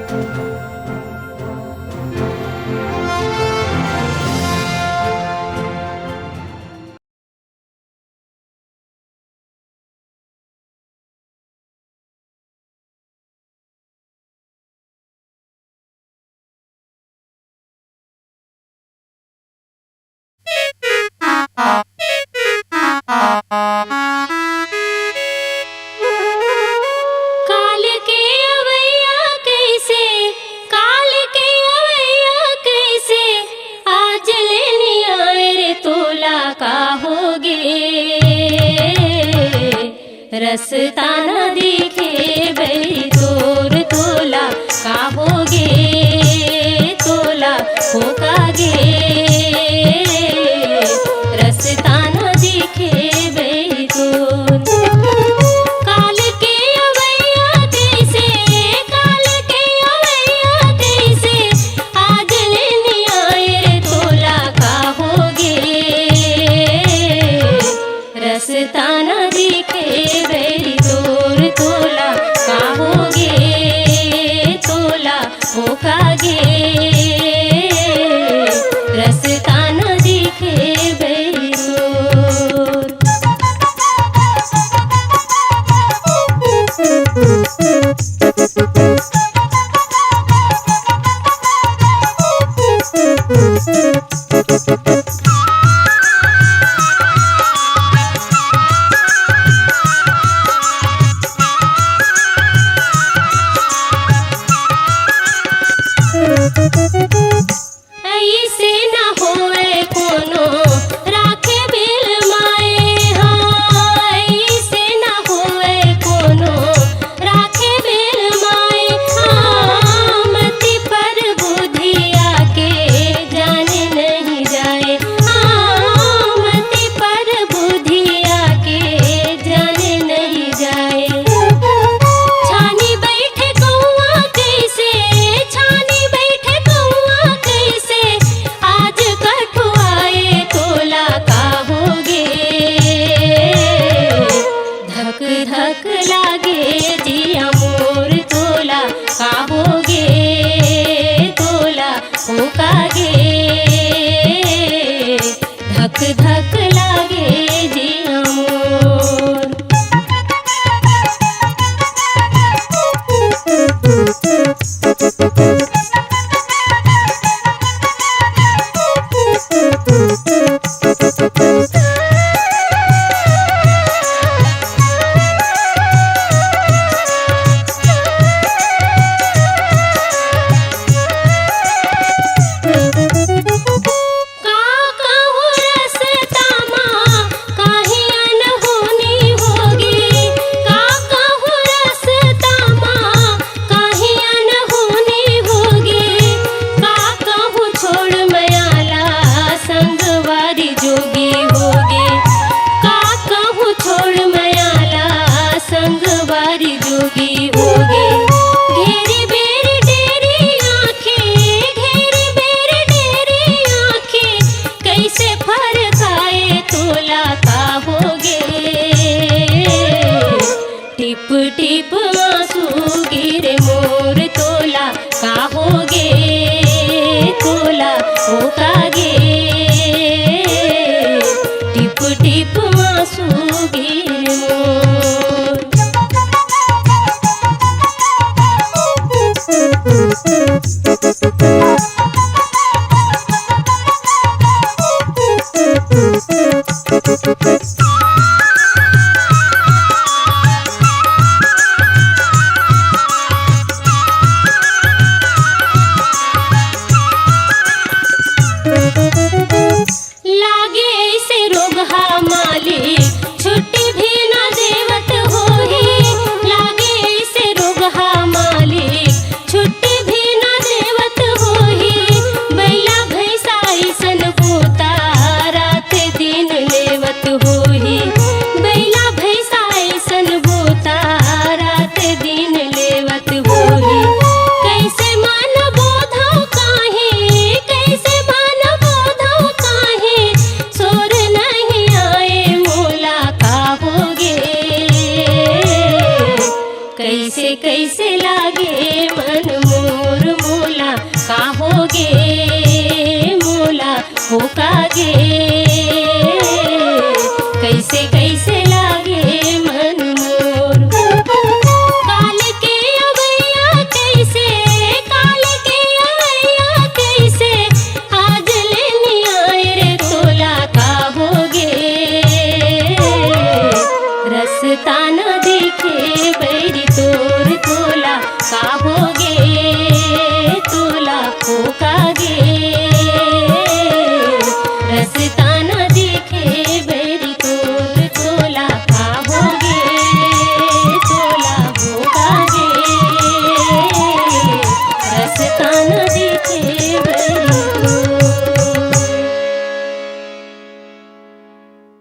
काल के अवैया कैसे, काल के अवैया कैसे, आज लेनी आए रे तोला का होगे। रस्ता न दिखे बैरी तोर तोला का होगे, तोला होकागे। रस्ता न दिखे बैरी तोर। काल के अवैया कैसे, काल के अवैया कैसे, आज लेनी आए रे तोला का होगे। रस्ता न दिखे बैरी तोर तोला का होगे, तोला होकागे। रस्ता न दिखे बैरी तोर। ऐसे न होए कोनो राखे बिल माए, हाँ ऐसे न होए कोनो राखे बिल माए। हाँ मति पर बुधिया के जाने नहीं जाए, हाँ मति पर बुधिया के जाने नहीं जाए। छानी बैठे कौआ कैसे, छानी बैठे कौआ कैसे, आज कठुआए तोला का होगे। धक धक लागे जिया मोर तोला का होगे, तोला होकागे। धक धक लागे जिया मोर। का कहूँ रस्ता माँ काहे अनहोनी होगी, का कहूँ रस्ता माँ काहे अनहोनी होगी। का कहूँ छोड़ मयाला संगवारी जोगी होगी, का कहूँ छोड़ मयाला संगवारी जोगी होगी। घेरी बेरी डेरी आँखें, घेरी बेरी डेरी आँखें, कैसे फरकाए तोला का होगे। टिप टिप आंसू गिरे मोर तोला का होगे, तोला होकागे। टिप टिप आंसू गिरे मोर। लागे ऐसे रोगहा मालिक छुट्टी भी न देवत होही। लागे ऐसे रोगहा मालिक छुट्टी भी न देवत होही। बैला भैंसा ऐसन पोता रात दिन लेवत होही। बैला भैंसा ऐसन पोता रात दिन लेवत होही। कैसे मन बोधौ काहे, कैसे मन बोधौ काहे, सोर नहीं आए मोला का होगे। कैसे कैसे लागे मन मोर का होगे मोला हो कागे कैसे कैसे लागे मन मोर काल के अवैया कैसे काल के अवैया कैसे आज लेनी आए रे तोला का होगे रसताना